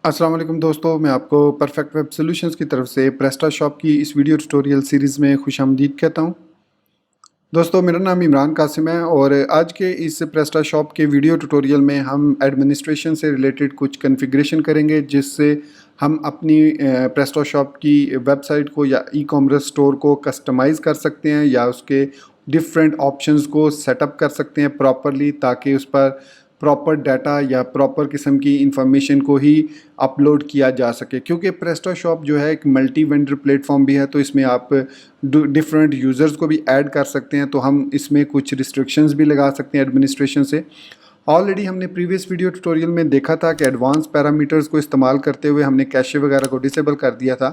अस्सलाम वालेकुम दोस्तों, मैं आपको परफेक्ट वेब सॉल्यूशंस की तरफ से प्रेस्टाशॉप की इस वीडियो ट्यूटोरियल सीरीज़ में खुशामदीद कहता हूँ। दोस्तों, मेरा नाम इमरान कासिम है और आज के इस प्रेस्टाशॉप के वीडियो ट्यूटोरियल में हम एडमिनिस्ट्रेशन से रिलेटेड कुछ कॉन्फ़िगरेशन करेंगे, जिससे हम अपनी प्रेस्टाशॉप की वेबसाइट को या ई-कॉमर्स स्टोर को कस्टमाइज़ कर सकते हैं या उसके डिफरेंट ऑप्शंस को सेटअप कर सकते हैं प्रॉपरली, ताकि उस पर प्रॉपर डाटा या प्रॉपर किस्म की इंफॉर्मेशन को ही अपलोड किया जा सके। क्योंकि प्रेस्टाशॉप जो है एक मल्टी वेंडर प्लेटफॉर्म भी है, तो इसमें आप डिफरेंट यूज़र्स को भी ऐड कर सकते हैं। तो हम इसमें कुछ रिस्ट्रिक्शंस भी लगा सकते हैं एडमिनिस्ट्रेशन से। ऑलरेडी हमने प्रीवियस वीडियो ट्यूटोरियल में देखा था कि एडवांस पैरामीटर्स को इस्तेमाल करते हुए हमने कैशे वगैरह को डिसेबल कर दिया था,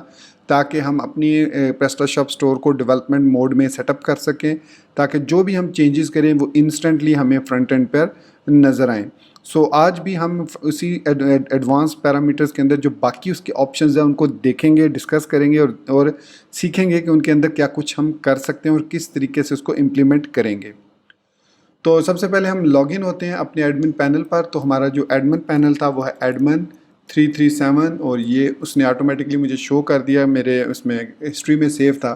ताकि हम अपनी प्रेस्टाशॉप स्टोर को डेवलपमेंट मोड में सेटअप कर सकें, ताकि जो भी हम चेंजेस करें वो इंस्टेंटली हमें फ्रंट एंड पर नज़र आएँ। सो आज भी हम उसी एडवांस पैरामीटर्स के अंदर जो बाकी उसके ऑप्शंस हैं उनको देखेंगे, डिस्कस करेंगे और सीखेंगे कि उनके अंदर क्या कुछ हम कर सकते हैं और किस तरीके से उसको इम्प्लीमेंट करेंगे। तो सबसे पहले हम लॉगिन होते हैं अपने एडमिन पैनल पर। तो हमारा जो एडमिन पैनल था वो है एडमिन 337 और ये उसने ऑटोमेटिकली मुझे शो कर दिया, मेरे उसमें हिस्ट्री में सेव था।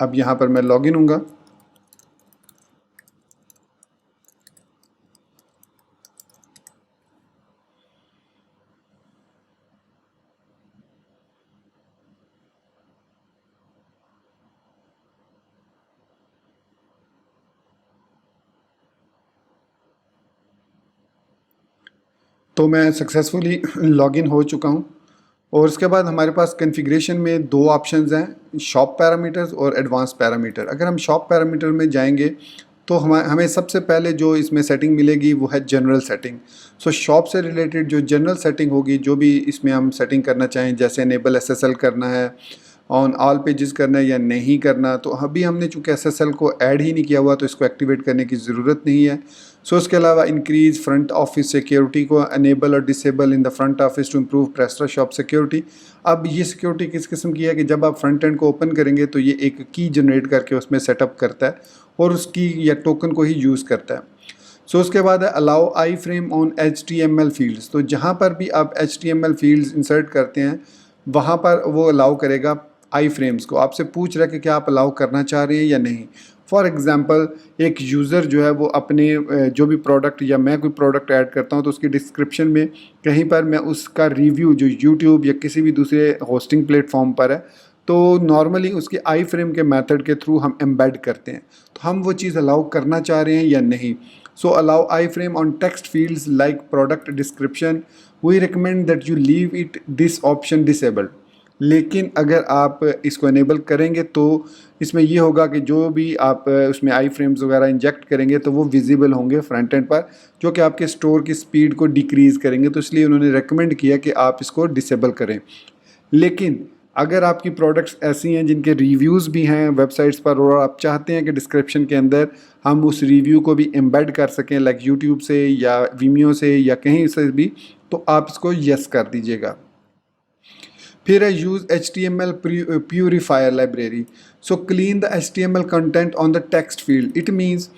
अब यहाँ पर मैं लॉगिन हूँगा। तो मैं सक्सेसफुली लॉगिन हो चुका हूँ और उसके बाद हमारे पास कॉन्फ़िगरेशन में दो ऑप्शंस हैं, शॉप पैरामीटर्स और एडवांस पैरामीटर। अगर हम शॉप पैरामीटर में जाएंगे तो हमें सबसे पहले जो इसमें सेटिंग मिलेगी वो है जनरल सेटिंग। सो शॉप से रिलेटेड जो जनरल सेटिंग होगी, जो भी इसमें हम सेटिंग करना चाहें, जैसे इनेबल एसएसएल करना है, ऑन ऑल पेजेस करना है या नहीं करना, तो अभी हमने चूँकि एसएसएल को ऐड ही नहीं किया हुआ तो इसको एक्टिवेट करने की ज़रूरत नहीं है। सो इसके अलावा इंक्रीज फ्रंट ऑफिस सिक्योरिटी को अनेबल और disable in the front office to improve PrestaShop security. अब ये सिक्योरिटी किस किस्म की है कि जब आप फ्रंट एंड को ओपन करेंगे तो ये एक की जनरेट करके उसमें सेटअप करता है और उसकी या टोकन को ही यूज़ करता है। सो उसके बाद है allow iframe on HTML fields. तो जहाँ पर भी आप HTML फील्ड्स इंसर्ट करते हैं वहाँ पर वो अलाउ करेगा आई फ्रेम्स को। आपसे पूछ रहा है कि क्या आप अलाउ करना चाह रहे हैं या नहीं। फॉर एग्ज़ाम्पल, एक यूज़र जो है वो अपने जो भी प्रोडक्ट या मैं कोई प्रोडक्ट ऐड करता हूँ तो उसकी डिस्क्रिप्शन में कहीं पर मैं उसका रिव्यू जो यूट्यूब या किसी भी दूसरे होस्टिंग प्लेटफॉर्म पर है, तो नॉर्मली उसके आई फ्रेम के मेथड के थ्रू हम एम्बेड करते हैं। तो हम वो चीज़ अलाउ करना चाह रहे हैं या नहीं। So allow iframe on text fields like product description, we recommend that you leave it this option disabled. लेकिन अगर आप इसको इनेबल करेंगे तो इसमें ये होगा कि जो भी आप उसमें आई फ्रेम्स वगैरह इंजेक्ट करेंगे तो वो विजिबल होंगे फ्रंट एंड पर, जो कि आपके स्टोर की स्पीड को डिक्रीज़ करेंगे। तो इसलिए उन्होंने रेकमेंड किया कि आप इसको डिसेबल करें। लेकिन अगर आपकी प्रोडक्ट्स ऐसी हैं जिनके रिव्यूज़ भी हैं वेबसाइट्स पर और आप चाहते हैं कि डिस्क्रिप्शन के अंदर हम उस रिव्यू को भी एम्बेड कर सकें, लाइक यूट्यूब से या वीमियो से या कहीं से भी, तो आप इसको यस कर दीजिएगा। फिर है use HTML purifier library. So clean the HTML content on the text field. It means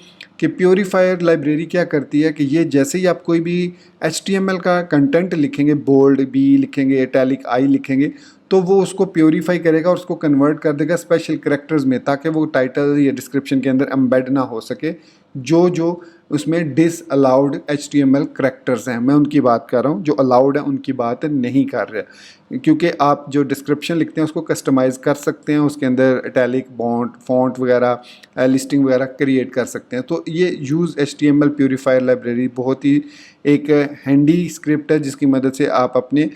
कि प्योरीफायर लाइब्रेरी क्या करती है कि ये जैसे ही आप कोई भी HTML का कंटेंट लिखेंगे, बोल्ड बी लिखेंगे, इटैलिक आई लिखेंगे, तो वो उसको प्योरीफाई करेगा और उसको कन्वर्ट कर देगा स्पेशल कैरेक्टर्स में, ताकि वो टाइटल या डिस्क्रिप्शन के अंदर एम्बेड ना हो सके जो उसमें डिसअलाउड HTML करैक्टर्स हैं। मैं उनकी बात कर रहा हूँ, जो अलाउड है उनकी बात नहीं कर रहे। क्योंकि आप जो डिस्क्रिप्शन लिखते हैं उसको कस्टमाइज़ कर सकते हैं, उसके अंदर इटैलिक फॉन्ट वगैरह लिस्टिंग वगैरह क्रिएट कर सकते हैं। तो ये यूज़ HTML प्यूरीफायर लाइब्रेरी बहुत ही एक हैंडी स्क्रिप्ट है, जिसकी मदद से आप अपने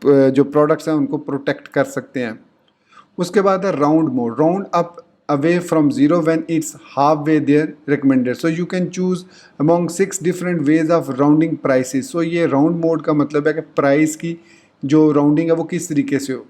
जो प्रोडक्ट्स हैं उनको प्रोटेक्ट कर सकते हैं। उसके बाद है round mode, round up away from zero when it's halfway there recommended. So you can choose among 6 different ways of rounding prices. So ये राउंड मोड का मतलब है कि प्राइस की जो राउंडिंग है वो किस तरीके से हो।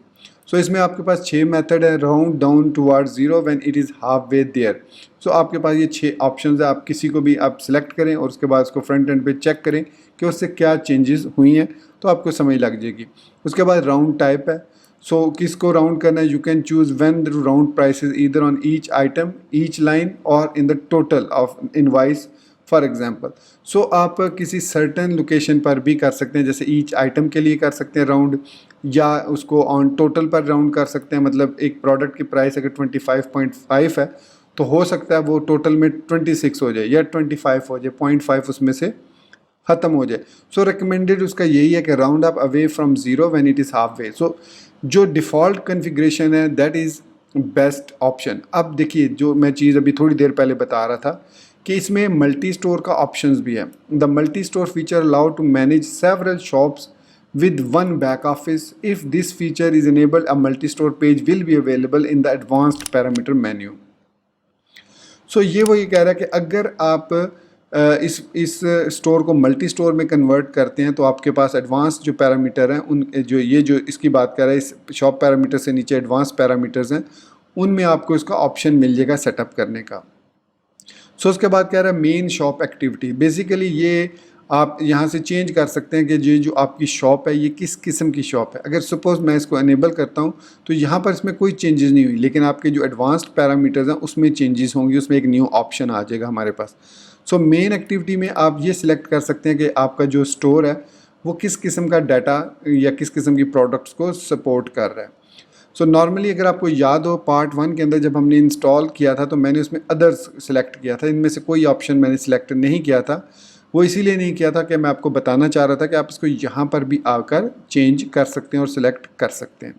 सो इसमें आपके पास 6 मेथड है। Round down towards zero when it is half way there. So आपके पास ये 6 ऑप्शंस है, आप किसी को भी आप सिलेक्ट करें और उसके बाद उसको फ्रंट एंड पे चेक करें कि उससे क्या चेंजेस हुई हैं, तो आपको समझ लग जाएगी। उसके बाद राउंड टाइप है। सो किसको राउंड करना है, you can choose when the round prices either on each item, each line or in the total of invoice for example. So आप किसी सर्टन लोकेशन पर भी कर सकते हैं, जैसे ईच आइटम के लिए कर सकते हैं राउंड, या उसको ऑन टोटल पर राउंड कर सकते हैं। मतलब एक प्रोडक्ट की प्राइस अगर 25.5 है तो हो सकता है वो टोटल में 26 हो जाए या 25 हो जाए, 0.5 उसमें से ख़त्म हो जाए। सो रिकमेंडेड उसका यही है कि round up away from zero when it is half way. So जो डिफ़ॉल्ट कन्फिग्रेशन है दैट इज़ बेस्ट ऑप्शन। अब देखिए, जो मैं चीज़ अभी थोड़ी देर पहले बता रहा था कि इसमें मल्टी स्टोर का ऑप्शंस भी है। The multi store feature allow to manage several shops with one back office. If this feature is enabled, a multi-store page will be available in the advanced parameter menu. So ये वो ये कह रहा है कि अगर आप इस स्टोर को मल्टी स्टोर में कन्वर्ट करते हैं तो आपके पास एडवांस जो पैरामीटर हैं, उन जो इसकी बात कर रहा है, इस शॉप पैरामीटर से नीचे एडवांस पैरामीटर्स हैं, उनमें आपको इसका ऑप्शन मिल जाएगा सेटअप करने का। सो उसके बाद कह रहा है मेन शॉप एक्टिविटी। बेसिकली ये आप यहाँ से चेंज कर सकते हैं कि ये जो आपकी शॉप है ये किस किस्म की शॉप है। अगर सपोज़ मैं इसको इनेबल करता हूँ तो यहाँ पर इसमें कोई चेंजेस नहीं हुई, लेकिन आपके जो एडवांस्ड पैरामीटर्स हैं उसमें चेंजेस होंगी, उसमें एक न्यू ऑप्शन आ जाएगा हमारे पास। सो मेन एक्टिविटी में आप ये सिलेक्ट कर सकते हैं कि आपका जो स्टोर है वो किस किस्म का डाटा या किस किस्म की प्रोडक्ट्स को सपोर्ट कर रहा है। सो नॉर्मली अगर आपको याद हो पार्ट 1 के अंदर जब हमने इंस्टॉल किया था तो मैंने उसमें अदर्स सेलेक्ट किया था, इनमें से कोई ऑप्शन मैंने सिलेक्ट नहीं किया था। वो इसीलिए नहीं किया था कि मैं आपको बताना चाह रहा था कि आप इसको यहाँ पर भी आकर चेंज कर सकते हैं और सिलेक्ट कर सकते हैं।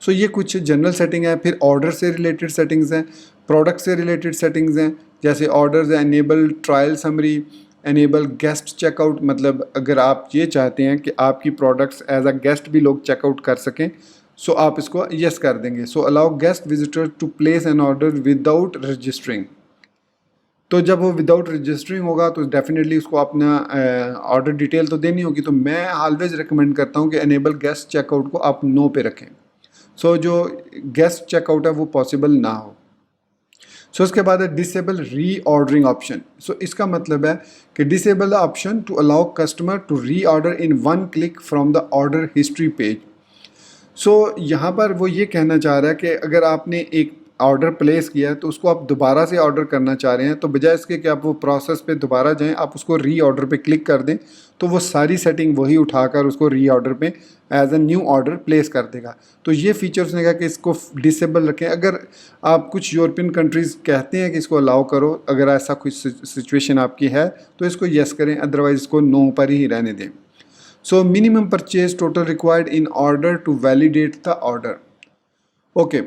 सो ये कुछ जनरल सेटिंग है। फिर ऑर्डर से रिलेटेड सेटिंग्स हैं, प्रोडक्ट से रिलेटेड सेटिंग्स हैं, जैसे ऑर्डर्स है, enable trial summary, enable guest checkout. मतलब अगर आप ये चाहते हैं कि आपकी प्रोडक्ट्स एज अ गेस्ट भी लोग चेकआउट कर सकें, सो आप इसको यस कर देंगे। So allow guest visitor to place an order without registering. तो जब वो विदाउट रजिस्टरिंग होगा तो डेफिनेटली उसको अपना ऑर्डर डिटेल तो देनी होगी। तो मैं ऑलवेज रिकमेंड करता हूँ कि एनेबल गेस्ट चेकआउट को आप नो पे रखें। सो जो गेस्ट चेकआउट है वो पॉसिबल ना हो। सो उसके बाद है डिसेबल री ऑर्डरिंग ऑप्शन। सो इसका मतलब है कि disable the option to allow customer to reorder in one click from the order history page. So यहाँ पर वो ये कहना चाह रहा है कि अगर आपने एक ऑर्डर प्लेस किया है तो उसको आप दोबारा से ऑर्डर करना चाह रहे हैं, तो बजाय इसके कि आप वो प्रोसेस पे दोबारा जाएं, आप उसको री ऑर्डर पे क्लिक कर दें तो वो सारी सेटिंग वही उठाकर उसको री ऑर्डर पे as a new order place कर देगा। तो ये फीचर्स ने कहा कि इसको डिसेबल रखें। अगर आप कुछ यूरोपियन कंट्रीज़ कहते हैं कि इसको अलाउ करो, अगर ऐसा कुछ सिचुएशन आपकी है तो इसको येस करें, अदरवाइज़ इसको नो पर ही रहने दें। So minimum purchase total required in order to validate the order. Okay,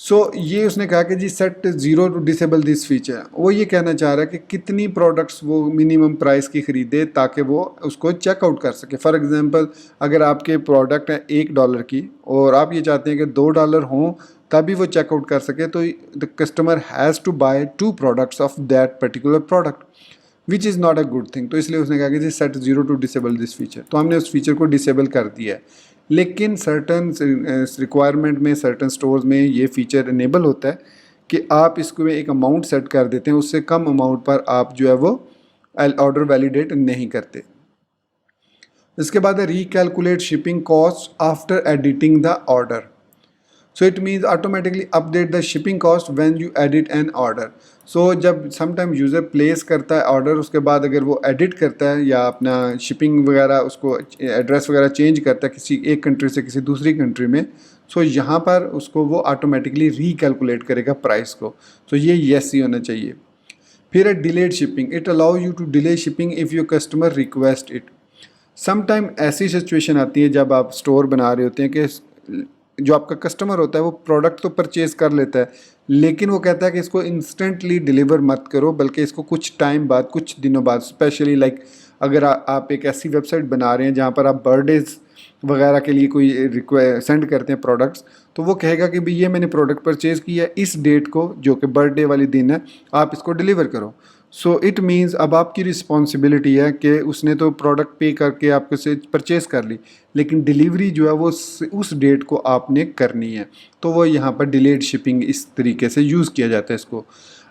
so ये उसने कहा कि जी set zero to disable this feature. वो ये कहना चाह रहा है कि कितनी प्रोडक्ट्स वो मिनिमम प्राइस की ख़रीदे ताकि वो उसको चेकआउट कर सके। फॉर एग्जांपल अगर आपके प्रोडक्ट है $1 की और आप ये चाहते हैं कि $2 हों तभी वो चेकआउट कर सके, तो the customer has to buy 2 products of that particular product which is not a good thing. तो इसलिए उसने कहा कि जी set zero to disable this feature. तो हमने उस फीचर को डिसेबल कर दिया है, लेकिन सर्टन रिक्वायरमेंट में सर्टन स्टोर्स में ये फीचर इनेबल होता है कि आप इसको एक अमाउंट सेट कर देते हैं, उससे कम अमाउंट पर आप जो है वो ऑर्डर वैलिडेट नहीं करते। इसके बाद है recalculate shipping cost after editing the order. So it means automatically update the shipping cost when you edit an order. So जब समटाइम यूज़र प्लेस करता है ऑर्डर, उसके बाद अगर वो एडिट करता है या अपना शिपिंग वगैरह उसको एड्रेस वगैरह चेंज करता है किसी एक कंट्री से किसी दूसरी कंट्री में, सो यहाँ पर उसको वो ऑटोमेटिकली रीकैलकुलेट करेगा प्राइस को। तो ये येस ही होना चाहिए। फिर है delayed shipping. It allow you to delay shipping if your customer request it. Sometime ऐसी सिचुएशन आती है जब आप स्टोर बना रहे होते हैं कि जो आपका कस्टमर होता है वो प्रोडक्ट तो परचेज़ कर लेता है, लेकिन वो कहता है कि इसको इंस्टेंटली डिलीवर मत करो, बल्कि इसको कुछ टाइम बाद, कुछ दिनों बाद, स्पेशली लाइक अगर आप एक ऐसी वेबसाइट बना रहे हैं जहाँ पर आप बर्थडेज वगैरह के लिए कोई सेंड करते हैं प्रोडक्ट्स, तो वो कहेगा कि भाई ये मैंने प्रोडक्ट परचेज़ किया है, इस डेट को जो कि बर्थडे वाली दिन है आप इसको डिलीवर करो। सो इट मीन्स अब आपकी रिस्पॉन्सिबिलिटी है कि उसने तो प्रोडक्ट पे करके आपको से परचेज़ कर ली, लेकिन डिलीवरी जो है वो उस डेट को आपने करनी है। तो वो यहाँ पर डिलेड शिपिंग इस तरीके से यूज़ किया जाता है इसको।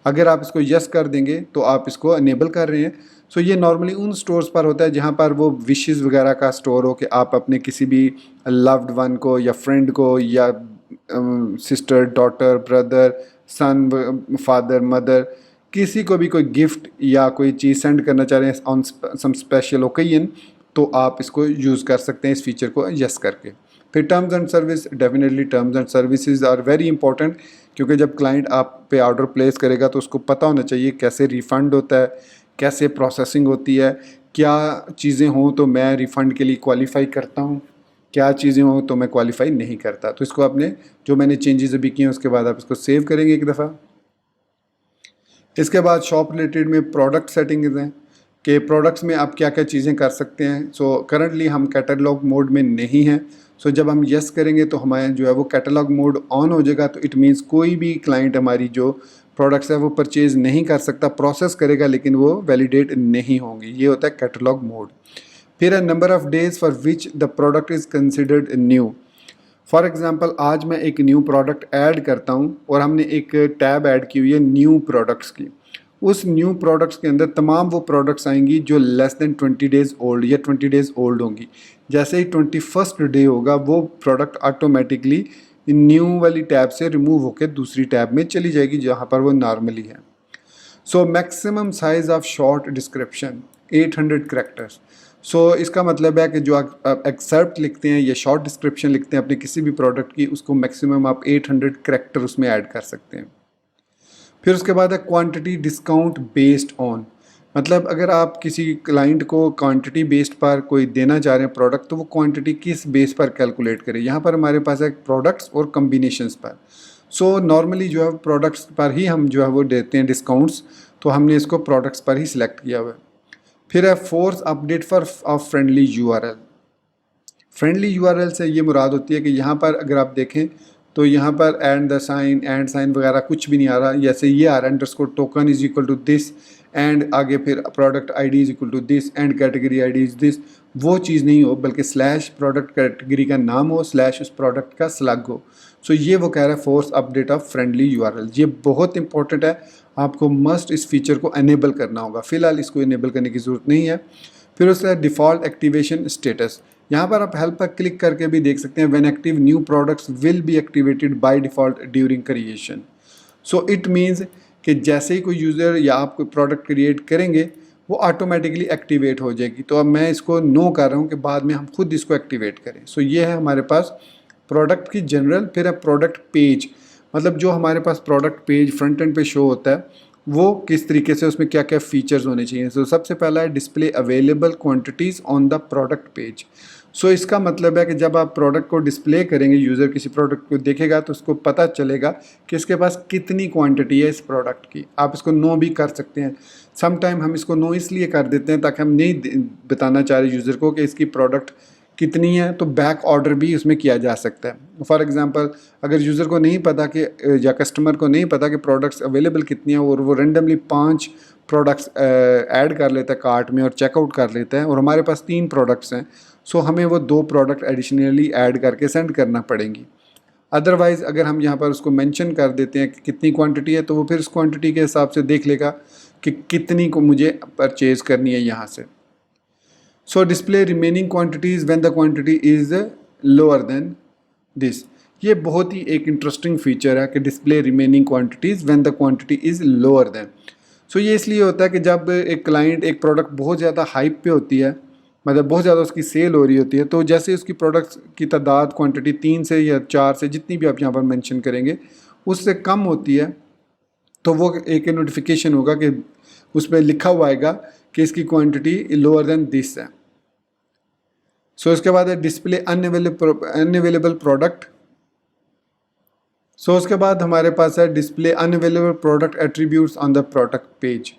अगर आप इसको यस कर देंगे तो आप इसको अनेबल कर रहे हैं। सो ये नॉर्मली उन स्टोर्स पर होता है जहाँ पर वो विशेज़ वगैरह का स्टोर हो कि आप अपने किसी भी लव्ड वन को या फ्रेंड को या सिस्टर, डॉटर, ब्रदर, सन, फादर, मदर, किसी को भी कोई गिफ्ट या कोई चीज़ सेंड करना चाह रहे हैं ऑन सम स्पेशल ओकेजन, तो आप इसको यूज़ कर सकते हैं इस फीचर को यस करके। फिर terms and service, definitely terms and services are very important, क्योंकि जब क्लाइंट आप पे ऑर्डर प्लेस करेगा तो उसको पता होना चाहिए कैसे रिफ़ंड होता है, कैसे प्रोसेसिंग होती है, क्या चीज़ें हों तो मैं रिफ़ंड के लिए क्वालिफाई करता हूँ, क्या चीज़ें हों तो मैं क्वालिफाई नहीं करता। तो इसको आपने, जो मैंने चेंजेस अभी किए हैं उसके बाद आप इसको सेव करेंगे एक दफ़ा। इसके बाद शॉप रिलेटेड में प्रोडक्ट सेटिंग्स हैं कि प्रोडक्ट्स में आप क्या क्या चीज़ें कर सकते हैं। सो करंटली हम कैटलॉग मोड में नहीं हैं। सो जब हम यस करेंगे तो हमारे जो है वो कैटलॉग मोड ऑन हो जाएगा, तो इट मीन्स कोई भी क्लाइंट हमारी जो प्रोडक्ट्स है वो परचेज़ नहीं कर सकता, प्रोसेस करेगा लेकिन वो वैलिडेट नहीं होंगी। ये होता है कैटलॉग मोड। फिर है number of days for which the product is considered new. For example आज मैं एक न्यू प्रोडक्ट ऐड करता हूँ और हमने एक टैब ऐड की हुई है न्यू प्रोडक्ट्स की। उस न्यू प्रोडक्ट्स के अंदर तमाम वो प्रोडक्ट्स आएंगी जो लेस देन 20 डेज़ ओल्ड या 20 डेज़ ओल्ड होंगी। जैसे ही 21st डे होगा वो प्रोडक्ट ऑटोमेटिकली न्यू वाली टैब से रिमूव होकर दूसरी टैब में चली जाएगी जहाँ पर वो नॉर्मली है। So maximum size of short description 800 characters. So इसका मतलब है कि जो आप एक्सेप्ट लिखते हैं या शॉर्ट डिस्क्रिप्शन लिखते हैं अपने किसी भी प्रोडक्ट की, उसको मैक्सिमम आप 800 करैक्टर उसमें ऐड कर सकते हैं। फिर उसके बाद है क्वांटिटी डिस्काउंट बेस्ड ऑन, मतलब अगर आप किसी क्लाइंट को क्वांटिटी बेस्ड पर कोई देना चाह रहे हैं प्रोडक्ट, तो वो क्वांटिटी किस बेस पर कैलकुलेट करें। यहाँ पर हमारे पास है प्रोडक्ट्स और कम्बिनेशंस पर। सो नॉर्मली जो है प्रोडक्ट्स पर ही हम जो है वो देते हैं डिस्काउंट्स, तो हमने इसको प्रोडक्ट्स पर ही सिलेक्ट किया हुआ है। फिर है force update for of friendly URL. Friendly URL से ये मुराद होती है कि यहाँ पर अगर आप देखें तो यहाँ पर एंड साइन वगैरह कुछ भी नहीं आ रहा। जैसे ये आ रहा है underscore token is equal to this, and आगे फिर product ID is equal to this, and category ID is this, वो चीज़ नहीं हो, बल्कि स्लैश प्रोडक्ट कैटेगरी का नाम हो, स्लैश उस प्रोडक्ट का स्लग हो। सो ये वो कह रहा है force update of friendly URL. ये बहुत इंपॉर्टेंट है, आपको मस्ट इस फीचर को एनेबल करना होगा। फिलहाल इसको इनेबल करने की ज़रूरत नहीं है। फिर उसका डिफ़ॉल्ट एक्टिवेशन स्टेटस, यहाँ पर आप हेल्प पर क्लिक करके भी देख सकते हैं when active new products will be activated by default during creation. So it means कि जैसे ही कोई यूज़र या आप कोई प्रोडक्ट क्रिएट करेंगे वो ऑटोमेटिकली एक्टिवेट हो जाएगी। तो अब मैं इसको नो कर रहा हूँ कि बाद में हम खुद इसको एक्टिवेट करें। सो ये है हमारे पास प्रोडक्ट की जनरल। फिर है प्रोडक्ट पेज, मतलब जो हमारे पास प्रोडक्ट पेज फ्रंट एंड पे शो होता है वो किस तरीके से, उसमें क्या क्या फीचर्स होने चाहिए। सो सबसे पहला है display available quantities on the product page. So इसका मतलब है कि जब आप प्रोडक्ट को डिस्प्ले करेंगे, यूज़र किसी प्रोडक्ट को देखेगा तो उसको पता चलेगा कि इसके पास कितनी क्वांटिटी है इस प्रोडक्ट की। आप इसको नो भी कर सकते हैं। सम टाइम हम इसको नो इसलिए कर देते हैं ताकि हम नहीं बताना चाह रहे यूज़र को कि इसकी प्रोडक्ट कितनी है, तो बैक ऑर्डर भी उसमें किया जा सकता है। फॉर एग्जांपल अगर यूज़र को नहीं पता कि या कस्टमर को नहीं पता कि प्रोडक्ट्स अवेलेबल कितनी है और वो रेंडमली 5 प्रोडक्ट्स ऐड कर लेता है कार्ट में और चेकआउट कर लेता है, और हमारे पास 3 प्रोडक्ट्स हैं, सो हमें वो 2 प्रोडक्ट एडिशनली ऐड करके सेंड करना पड़ेंगी। अदरवाइज़ अगर हम यहाँ पर उसको मेंशन कर देते हैं कि कितनी क्वांटिटी है, तो वो फिर उस क्वांटिटी के हिसाब से देख लेगा कि कितनी को मुझे परचेज़ करनी है यहाँ से। So display remaining quantities when the quantity is lower than this. ये बहुत ही एक इंटरेस्टिंग फीचर है कि display remaining quantities when the quantity is lower than. So ये इसलिए होता है कि जब एक क्लाइंट एक प्रोडक्ट बहुत ज़्यादा हाइप पे होती है, मतलब बहुत ज़्यादा उसकी सेल हो रही होती है, तो जैसे उसकी प्रोडक्ट्स की तादाद क्वांटिटी 3 से या 4 से जितनी भी आप यहाँ पर मेंशन करेंगे उससे कम होती है, तो वो एक नोटिफिकेशन होगा कि उसमें लिखा हुआ आएगा कि इसकी क्वांटिटी लोअर देन दिस है। सो इसके बाद है डिस्प्ले अनअवेलेबल प्रोडक्ट। सो उसके बाद हमारे पास है display unavailable product attributes on the product page.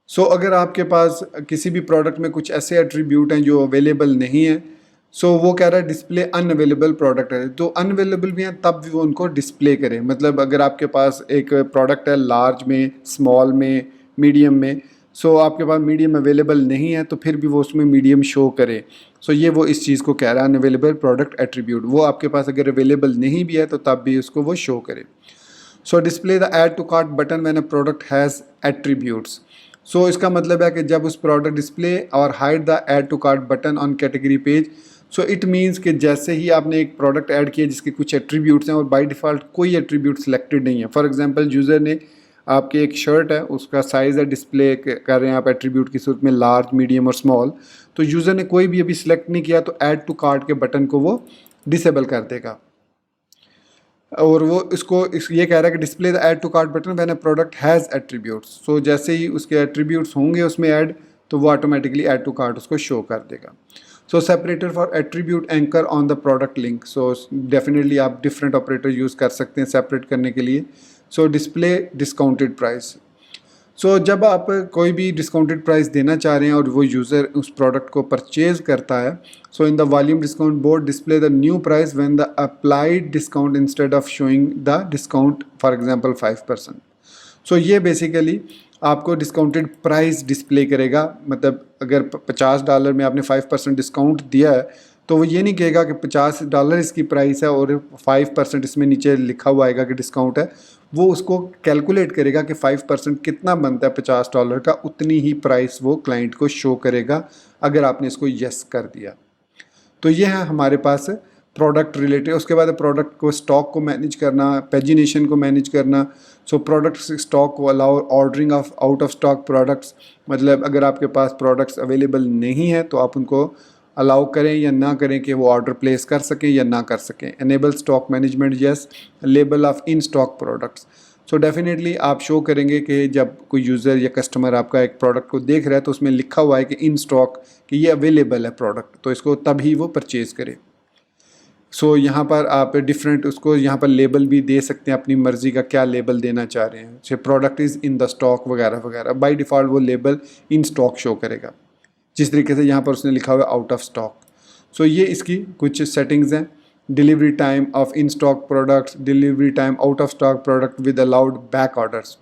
So अगर आपके पास किसी भी प्रोडक्ट में कुछ ऐसे एट्रीब्यूट हैं जो अवेलेबल नहीं है, सो वो कह रहा है डिस्प्ले अनअवेलेबल प्रोडक्ट है, तो अनअवेलेबल भी हैं तब भी वो उनको डिस्प्ले करें। मतलब अगर आपके पास एक प्रोडक्ट है लार्ज में, स्मॉल में, मीडियम में, सो आपके पास मीडियम अवेलेबल नहीं है तो फिर भी वो उसमें मीडियम शो करे। सो ये वो इस चीज़ को कह रहा है अनअवेलेबल प्रोडक्ट एट्रीब्यूट। वो आपके पास अगर अवेलेबल नहीं भी है तो तब भी उसको वो शो करे। So display the add to cart button when a product has attributes. So इसका मतलब है कि जब उस product display or hide the add to cart button on category page. So it means कि जैसे ही आपने एक प्रोडक्ट ऐड किया जिसके कुछ एट्रीब्यूट्स हैं और बाय डिफ़ॉल्ट कोई एट्रीब्यूट सिलेक्टेड नहीं है। फॉर एग्जांपल यूज़र ने आपकी एक शर्ट है, उसका साइज़ है, डिस्प्ले कर रहे हैं आप एट्रीब्यूट की सूरत में लार्ज, मीडियम और स्मॉल, तो यूज़र ने कोई भी अभी सिलेक्ट नहीं किया तो ऐड टू कार्ट के बटन को वो डिसेबल कर देगा। और वो ये कह रहा है कि display the add to cart button when a product has attributes. So जैसे ही उसके एट्रीब्यूट्स होंगे उसमें ऐड, तो वो ऑटोमेटिकली ऐड टू कार्ट उसको शो कर देगा। So separator for attribute anchor on the product link. So definitely आप डिफरेंट ऑपरेटर यूज़ कर सकते हैं सेपरेट करने के लिए। So display discounted price. So जब आप कोई भी डिस्काउंटेड प्राइस देना चाह रहे हैं और वो यूज़र उस प्रोडक्ट को परचेज़ करता है, so in the volume discount board display the new price when the applied discount instead of showing the discount, for example 5%। So ये बेसिकली आपको डिस्काउंटेड प्राइस डिस्प्ले करेगा। मतलब अगर $50 में आपने 5% डिस्काउंट दिया है तो वो ये नहीं कहेगा कि $50 इसकी प्राइस है और 5% इसमें नीचे लिखा हुआ आएगा कि डिस्काउंट है। वो उसको कैलकुलेट करेगा कि 5% कितना बनता है $50 का, उतनी ही प्राइस वो क्लाइंट को शो करेगा अगर आपने इसको यस कर दिया। तो ये है हमारे पास प्रोडक्ट रिलेटेड। उसके बाद प्रोडक्ट को स्टॉक को मैनेज करना, पेजिनेशन को मैनेज करना। सो प्रोडक्ट स्टॉक को allow ordering of out of stock products, मतलब अगर आपके पास प्रोडक्ट्स अवेलेबल नहीं है तो आप उनको अलाउ करें या ना करें कि वो ऑर्डर प्लेस कर सकें या ना कर सकें। Enable stock management, yes. Label of in stock products. So definitely आप शो करेंगे कि जब कोई यूज़र या कस्टमर आपका एक प्रोडक्ट को देख रहा है तो उसमें लिखा हुआ है कि इन स्टॉक, कि ये अवेलेबल है प्रोडक्ट, तो इसको तभी वो परचेज़ करे। सो यहाँ पर आप डिफरेंट उसको यहाँ पर लेबल भी दे सकते हैं, अपनी मर्ज़ी का क्या लेबल देना चाह रहे हैं, जैसे product is in the stock वगैरह वगैरह। बाय डिफ़ॉल्ट वो लेबल इन स्टॉक शो करेगा, जिस तरीके से यहाँ पर उसने लिखा हुआ है आउट ऑफ स्टॉक। सो ये इसकी कुछ सेटिंग्स हैं। Delivery time of in stock products, delivery time out of stock product with allowed back orders.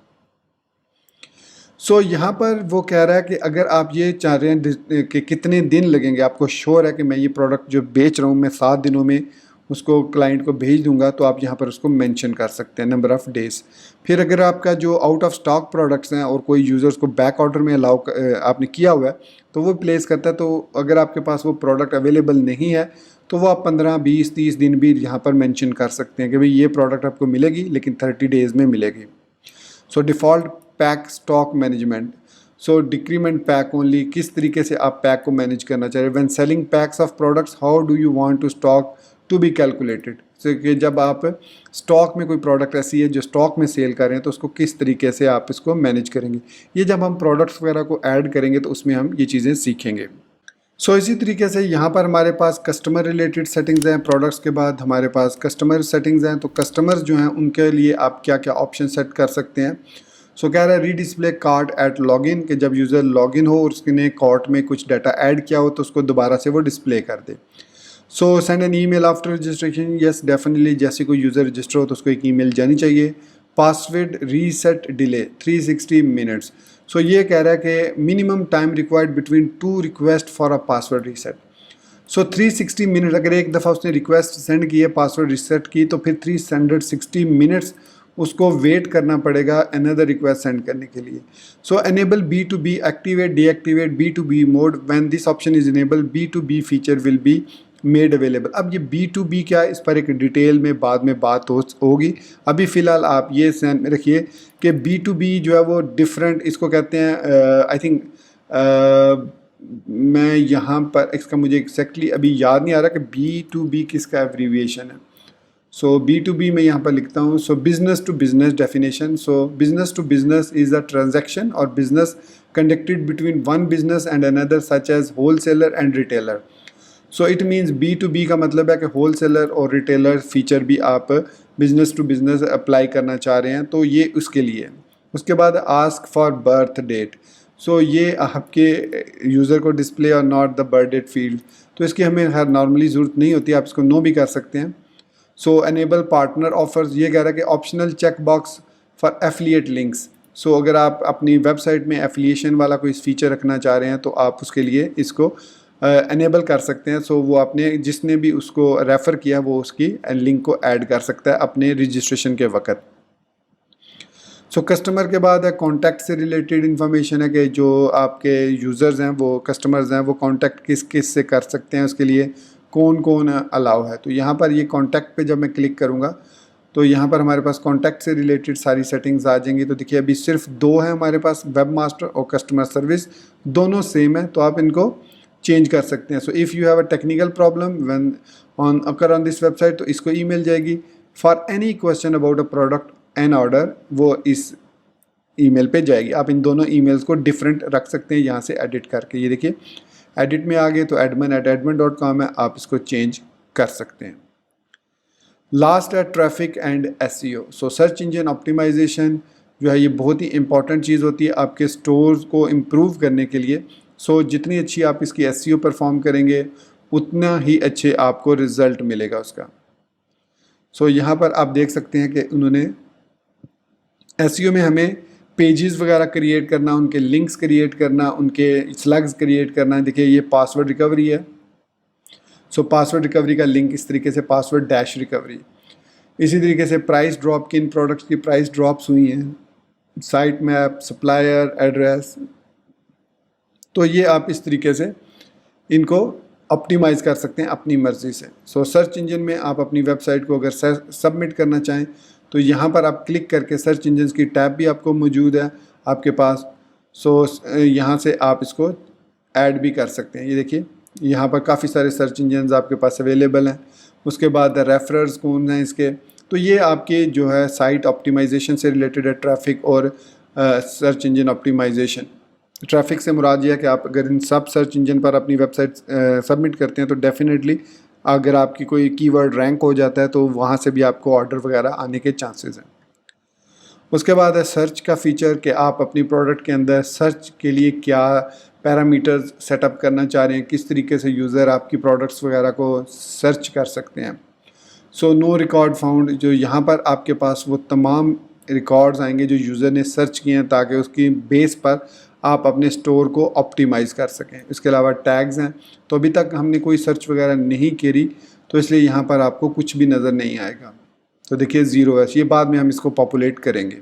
So यहाँ पर वो कह रहा है कि अगर आप ये चाह रहे हैं कि कितने दिन लगेंगे, आपको श्योर है कि मैं ये प्रोडक्ट जो बेच रहा हूँ मैं 7 दिनों में उसको क्लाइंट को भेज दूंगा, तो आप यहाँ पर उसको मेंशन कर सकते हैं नंबर ऑफ़ डेज़। फिर अगर आपका जो आउट ऑफ स्टॉक प्रोडक्ट्स हैं और कोई यूज़र्स को बैक ऑर्डर में अलाउ आपने किया हुआ है तो वो प्लेस करता है, तो अगर आपके पास वो प्रोडक्ट अवेलेबल नहीं है तो वो आप 15, 20, 30 दिन भी यहाँ पर मेंशन कर सकते हैं कि भाई ये प्रोडक्ट आपको मिलेगी लेकिन 30 डेज़ में मिलेगी। सो डिफ़ॉल्ट पैक स्टॉक मैनेजमेंट। सो डिक्रीमेंट पैक ओनली, किस तरीके से आप पैक को मैनेज करना चाह रहे हैं। When selling packs of products how do you want to stock to be calculated. So कि जब आप स्टॉक में कोई प्रोडक्ट ऐसी है जो स्टॉक में सेल कर रहे हैं तो उसको किस तरीके से आप इसको मैनेज करेंगे। ये जब हम प्रोडक्ट्स वगैरह को ऐड करेंगे तो उसमें हम ये चीज़ें सीखेंगे। सो इसी तरीके से यहाँ पर हमारे पास कस्टमर रिलेटेड सेटिंग्स हैं। प्रोडक्ट्स के बाद हमारे पास कस्टमर सेटिंग्स हैं, तो कस्टमर्स जो हैं उनके लिए आप क्या क्या ऑप्शन सेट कर सकते हैं। सो कह रहा है रीडिस्प्ले कार्ट एट लॉगिन, कि जब यूज़र लॉगिन हो और उसने कार्ट में कुछ डाटा ऐड किया हो तो उसको दोबारा से वो डिस्प्ले कर दे। So send an email after registration, yes definitely, जैसे कोई यूज़र रजिस्टर हो तो उसको एक ईमेल जानी चाहिए। Password reset delay 360 minutes. So ये कह रहा है कि minimum time required between 2 request for a password reset. So 360 minute, अगर एक दफ़ा उसने रिक्वेस्ट सेंड की है पासवर्ड रीसेट की तो फिर 360 मिनट्स उसको वेट करना पड़ेगा अनदर रिक्वेस्ट सेंड करने के लिए। So enable B2B, activate deactivate B2B mode, when this option is enable B2B feature will be made available. अब ये B2B क्या है, इस पर एक डिटेल में बाद में बात होगी। अभी फ़िलहाल आप ये ध्यान में रखिए कि B2B जो है वो डिफरेंट, इसको कहते हैं आई थिंक मैं यहाँ पर इसका मुझे एग्जैक्टली अभी याद नहीं आ रहा कि B2B किसका एब्रीविएशन है। सो B2B मैं यहाँ पर लिखता हूँ। So business to business definition. So business to business is a transaction or business conducted between one business and another such as wholesaler and retailer. So it means B2B का मतलब है कि होलसेलर और रिटेलर फीचर भी आप business to business apply करना चाह रहे हैं, तो ये उसके लिए। उसके बाद ask for birth date. So ये आपके यूज़र को डिस्प्ले और not the birth date field, तो इसकी हमें हर नॉर्मली ज़रूरत नहीं होती, आप इसको नो भी कर सकते हैं। सो एनेबल पार्टनर ऑफर्स, ये कह रहा है कि optional check box for affiliate links. So अगर आप अपनी वेबसाइट में एफिलिएशन वाला कोई फीचर रखना चाह रहे हैं तो आप उसके लिए इसको एनेबल कर सकते हैं। सो वो आपने जिसने भी उसको रेफ़र किया वो उसकी लिंक को ऐड कर सकता है अपने रजिस्ट्रेशन के वक्त। सो कस्टमर के बाद है कॉन्टैक्ट से रिलेटेड इन्फॉर्मेशन है कि जो आपके यूज़र्स हैं वो कस्टमर्स हैं वो कॉन्टैक्ट किस किस से कर सकते हैं, उसके लिए कौन कौन अलाउ है। तो यहाँ पर ये कॉन्टैक्ट पे जब मैं क्लिक करूँगा तो यहाँ पर हमारे पास कॉन्टैक्ट से रिलेटेड सारी सेटिंग्स आ जाएंगी। तो देखिए अभी सिर्फ 2 है हमारे पास, वेब मास्टर और कस्टमर सर्विस, दोनों सेम है, तो आप इनको चेंज कर सकते हैं। So if you have a technical problem when on occur on this website, तो इसको ईमेल जाएगी। For any question about a product and order, वो इस ईमेल पे जाएगी। आप इन दोनों ईमेल्स को डिफरेंट रख सकते हैं यहाँ से एडिट करके। ये देखिए एडिट में आ गए तो admin@admin.com है, आप इसको चेंज कर सकते हैं। लास्ट है traffic and SEO। So search engine optimization जो है ये बहुत ही इंपॉर्टेंट चीज़ होती है आपके स्टोर्स को इम्प्रूव करने के लिए। सो जितनी अच्छी आप इसकी SEO परफॉर्म करेंगे उतना ही अच्छे आपको रिजल्ट मिलेगा उसका। सो यहाँ पर आप देख सकते हैं कि उन्होंने SEO में हमें पेजेस वगैरह क्रिएट करना, उनके लिंक्स क्रिएट करना, उनके स्लग्स क्रिएट करना। देखिए ये पासवर्ड रिकवरी है। सो पासवर्ड रिकवरी का लिंक इस तरीके से पासवर्ड डैश रिकवरी। इसी तरीके से प्राइस ड्रॉप, किन प्रोडक्ट्स की प्राइस ड्रॉप्स हुई हैं, साइट मैप, सप्लायर एड्रेस। तो ये आप इस तरीके से इनको ऑप्टिमाइज़ कर सकते हैं अपनी मर्ज़ी से। सो सर्च इंजन में आप अपनी वेबसाइट को अगर सबमिट करना चाहें तो यहाँ पर आप क्लिक करके सर्च इंजन की टैब भी आपको मौजूद है आपके पास। सो यहाँ से आप इसको ऐड भी कर सकते हैं। ये देखिए यहाँ पर काफ़ी सारे सर्च इंजन आपके पास अवेलेबल हैं। उसके बाद रेफरर्स कौन हैं इसके, तो ये आपके जो है साइट ऑप्टिमाइजेशन से रिलेटेड है, ट्रैफिक और सर्च इंजन ऑप्टिमाइजेशन। ट्रैफिक से मुराद ये है कि आप अगर इन सब सर्च इंजन पर अपनी वेबसाइट सबमिट करते हैं तो डेफिनेटली अगर आपकी कोई कीवर्ड रैंक हो जाता है तो वहाँ से भी आपको ऑर्डर वगैरह आने के चांसेस हैं। उसके बाद है सर्च का फीचर कि आप अपनी प्रोडक्ट के अंदर सर्च के लिए क्या पैरामीटर्स सेटअप करना चाह रहे हैं, किस तरीके से यूज़र आपकी प्रोडक्ट्स वगैरह को सर्च कर सकते हैं। सो नो रिकॉर्ड फाउंड, जो यहाँ पर आपके पास वो तमाम रिकॉर्ड्स आएंगे जो यूज़र ने सर्च किए हैं ताकि उसकी बेस पर आप अपने स्टोर को ऑप्टिमाइज़ कर सकें। इसके अलावा टैग्स हैं, तो अभी तक हमने कोई सर्च वगैरह नहीं करी तो इसलिए यहाँ पर आपको कुछ भी नज़र नहीं आएगा। तो देखिए 0 है, ये बाद में हम इसको पॉपुलेट करेंगे।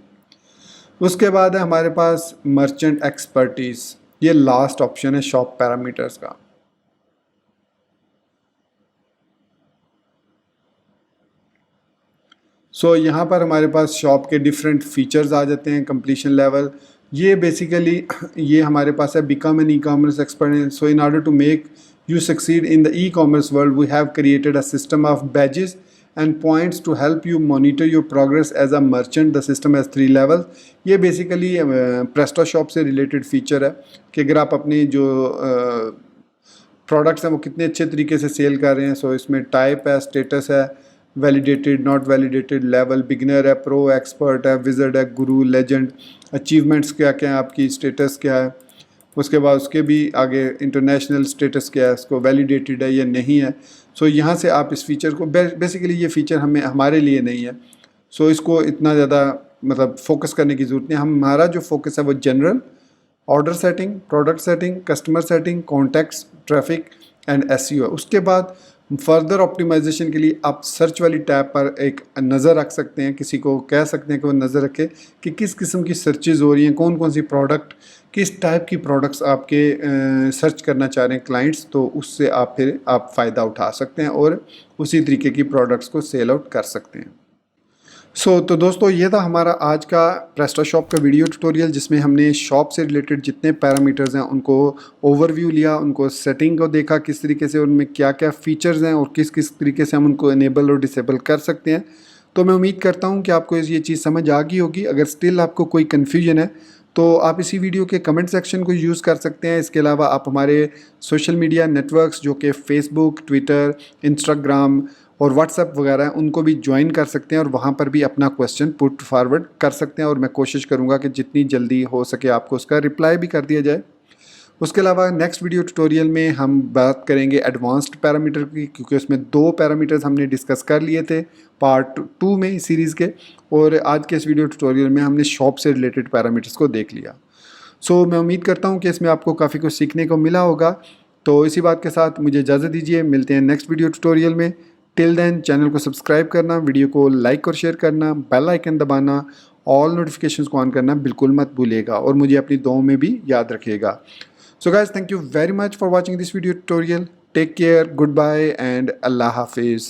उसके बाद है हमारे पास मर्चेंट एक्सपर्टीज़, ये लास्ट ऑप्शन है शॉप पैरामीटर्स का। सो यहाँ पर हमारे पास शॉप के डिफरेंट फीचर्स आ जाते हैं, कंप्लीशन लेवल। ये बेसिकली ये हमारे पास है become an e-commerce expert. So in order to make you succeed in the e-commerce world we have created a system of badges and points to help you monitor your progress as a merchant. The system has 3 level. ये basically PrestaShop से related feature है कि अगर आप अपने जो products हैं वो कितने अच्छे तरीके से सेल कर रहे हैं। सो इसमें टाइप है, स्टेटस है, validated, not validated, level, beginner है, प्रो, एक्सपर्ट है, विज़र्ड है, गुरु, लेजेंड, अचीवमेंट्स क्या क्या है आपकी, स्टेटस क्या है। उसके बाद उसके भी आगे इंटरनेशनल स्टेटस क्या है, उसको वैलिडेटेड है या नहीं है। सो यहाँ से आप इस फीचर को बेसिकली ये फीचर हमारे लिए नहीं है। सो इसको इतना ज़्यादा मतलब फोकस करने की ज़रूरत नहीं। हमारा जो फोकस है वो general order setting, product setting, customer setting, contacts, traffic and SEO है। उसके बाद फर्दर ऑप्टिमाइजेशन के लिए आप सर्च वाली टैब पर एक नज़र रख सकते हैं, किसी को कह सकते हैं कि वो नज़र रखे कि किस किस्म की सर्चेज़ हो रही हैं, कौन कौन सी प्रोडक्ट, किस टाइप की प्रोडक्ट्स आपके सर्च करना चाह रहे हैं क्लाइंट्स। तो उससे आप फिर आप फ़ायदा उठा सकते हैं और उसी तरीके की प्रोडक्ट्स को सेल आउट कर सकते हैं। तो दोस्तों ये था हमारा आज का प्रेस्टोशॉप का वीडियो ट्यूटोरियल, जिसमें हमने शॉप से रिलेटेड जितने पैरामीटर्स हैं उनको ओवरव्यू लिया, उनको सेटिंग को देखा किस तरीके से, उनमें क्या क्या फ़ीचर्स हैं और किस किस तरीके से हम उनको इनेबल और डिसेबल कर सकते हैं। तो मैं उम्मीद करता हूँ कि आपको ये चीज़ समझ आ गई होगी। अगर स्टिल आपको कोई कन्फ्यूजन है तो आप इसी वीडियो के कमेंट सेक्शन को यूज़ कर सकते हैं। इसके अलावा आप हमारे सोशल मीडिया नेटवर्क्स जो कि फेसबुक, ट्विटर, इंस्टाग्राम और व्हाट्सएप वगैरह हैं उनको भी ज्वाइन कर सकते हैं और वहाँ पर भी अपना क्वेश्चन पुट फॉरवर्ड कर सकते हैं और मैं कोशिश करूँगा कि जितनी जल्दी हो सके आपको उसका रिप्लाई भी कर दिया जाए। उसके अलावा नेक्स्ट वीडियो ट्यूटोरियल में हम बात करेंगे एडवांस्ड पैरामीटर की, क्योंकि उसमें 2 पैरामीटर्स हमने डिस्कस कर लिए थे पार्ट 2 में इस सीरीज़ के, और आज के इस वीडियो ट्यूटोरियल में हमने शॉप से रिलेटेड पैरामीटर्स को देख लिया। सो मैं उम्मीद करता हूँ कि इसमें आपको काफ़ी कुछ सीखने को मिला होगा। तो इसी बात के साथ मुझे इजाज़त दीजिए, मिलते हैं नेक्स्ट वीडियो ट्यूटोरियल में। टिल देन चैनल को सब्सक्राइब करना, वीडियो को लाइक और शेयर करना, बेल आइकन दबाना, ऑल नोटिफिकेशंस को ऑन करना बिल्कुल मत भूलिएगा और मुझे अपनी दुआओं में भी याद रखिएगा। So guys, thank you very much for watching this video tutorial. Take care, goodbye and Allah Hafiz.